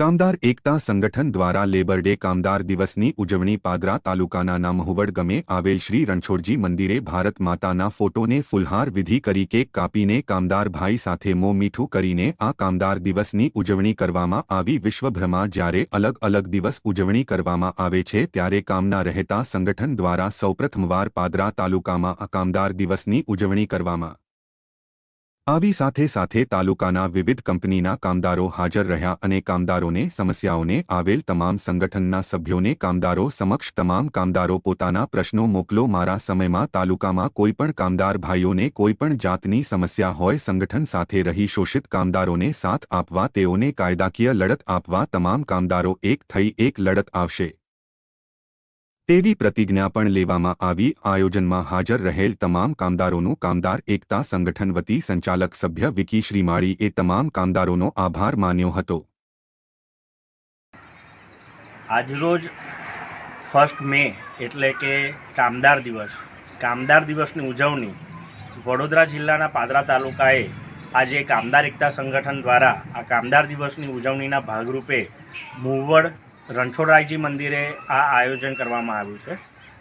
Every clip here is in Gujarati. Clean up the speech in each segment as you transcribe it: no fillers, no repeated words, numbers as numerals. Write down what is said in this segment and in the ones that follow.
કામદાર એકતા સંગઠન દ્વારા લેબર ડે કામદાર દિવસની ઉજવણી પાદરા તાલુકાના નામહુવડ ગામે આવેલ શ્રી રણછોડજી મંદિરે ભારત માતાના ફોટોને ફૂલહાર વિધિ કરી કેક કાપીને કામદાર ભાઈ સાથે મોં મીઠું કરીને આ કામદાર દિવસની ઉજવણી કરવામાં આવી। વિશ્વભરમાં જ્યારે અલગ અલગ દિવસ ઉજવણી કરવામાં આવે છે ત્યારે કામના રહેતા સંગઠન દ્વારા સૌપ્રથમવાર પાદરા તાલુકામાં આ કામદાર દિવસની ઉજવણી કરવામાં આવી। સાથે સાથે તાલુકાના વિવિધ કંપનીના કામદારો હાજર રહ્યા અને કામદારોને સમસ્યાઓને આવેલ તમામ સંગઠનના સભ્યોને કામદારો સમક્ષ તમામ કામદારો પોતાના પ્રશ્નો મોકલો। મારા સમયમાં તાલુકામાં કોઈપણ કામદાર ભાઈઓને કોઈપણ જાતની સમસ્યા હોય સંગઠન સાથે રહી શોષિત કામદારોને સાથ આપવા તેઓને કાયદાકીય લડત આપવા તમામ કામદારો એક થઈ એક લડત આવશે તેવી પ્રતિજ્ઞા પણ લેવામાં આવી। આયોજનમાં હાજર રહેલ તમામ કામદારોનું કામદાર એકતા સંગઠન વતી સંચાલક સભ્ય વિકી શ્રીમાળીએ તમામ કામદારોનો આભાર માન્યો હતો। આજરોજ 1 મે એટલે કે કામદાર દિવસની ઉજવણી વડોદરા જિલ્લાના પાદરા તાલુકાએ આજે કામદાર એકતા સંગઠન દ્વારા આ કામદાર દિવસની ઉજવણીના ભાગરૂપે મુવડ રણછોડરાયજી મંદિરે આ આયોજન કરવામાં આવ્યું છે।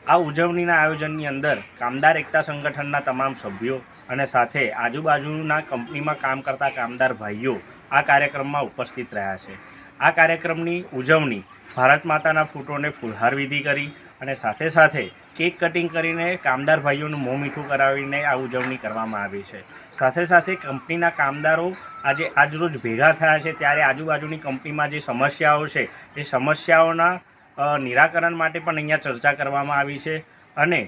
આ ઉજવણીના આયોજનની અંદર કામદાર એકતા સંગઠનના તમામ સભ્યો અને સાથે આજુબાજુના કંપનીમાં કામ કરતા કામદાર ભાઈઓ આ કાર્યક્રમમાં ઉપસ્થિત રહ્યા છે। આ કાર્યક્રમની ઉજવણી ભારત માતાના ફોટોને ફૂલહાર વિધિ કરી અને સાથે સાથે કેક કટિંગ કરીને કામદાર ભાઈઓનું મોં મીઠું કરાવીને આ ઉજવણી કરવામાં આવી છે। સાથે સાથે કંપનીના કામદારો આજરોજ ભેગા થયા છે ત્યારે આજુબાજુની કંપનીમાં જે સમસ્યાઓ છે એ સમસ્યાઓના નિરાકરણ માટે પણ અહીંયા ચર્ચા કરવામાં આવી છે। અને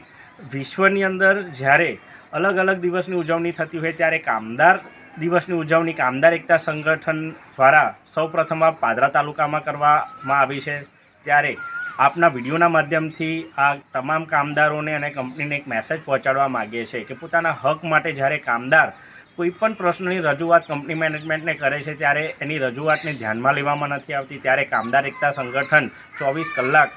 વિશ્વની અંદર જ્યારે અલગ અલગ દિવસની ઉજવણી થતી હોય ત્યારે કામદાર દિવસની ઉજવણી કામદાર એકતા સંગઠન દ્વારા સૌપ્રથમવાર પાદરા તાલુકામાં કરવામાં આવી છે। ત્યારે આપના વિડીયોના માધ્યમથી આ તમામ કામદારોને અને કંપનીને એક મેસેજ પહોંચાડવા માગીએ છીએ કે પોતાના હક માટે જ્યારે કામદાર કોઈપણ પ્રશ્નની રજૂઆત કંપની મેનેજમેન્ટને કરે છે ત્યારે એની રજૂઆતને ધ્યાનમાં લેવામાં નથી આવતી। ત્યારે કામદાર એકતા સંગઠન 24 કલાક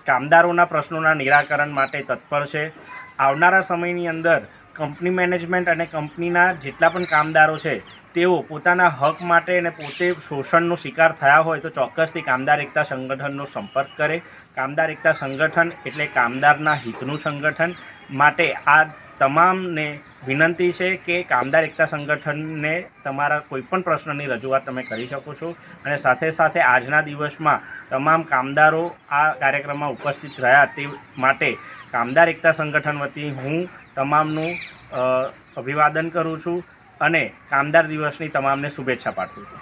કામદારોના પ્રશ્નોના નિરાકરણ માટે તત્પર છે। આવનારા સમયની અંદર કંપની મેનેજમેન્ટ અને કંપનીના જેટલા પણ કામદારો છે તેઓ પોતાના હક માટે અને પોતે શોષણનો શિકાર થયા હોય તો ચોક્કસથી કામદાર એકતા સંગઠનનો સંપર્ક કરે। કામદાર એકતા સંગઠન એટલે કામદારના હિતનું સંગઠન માટે આ તમામને વિનંતી છે કે કામદાર એકતા સંગઠનને તમારા કોઈપણ પ્રશ્નની રજૂઆત તમે કરી શકો છો। અને સાથે સાથે આજના દિવસમાં તમામ કામદારો આ કાર્યક્રમમાં ઉપસ્થિત રહ્યા તે માટે કામદાર એકતા સંગઠન વતી હું તમામનું અભિવાદન કરું છું અને કામદાર દિવસની તમામને શુભેચ્છા પાઠવું છું।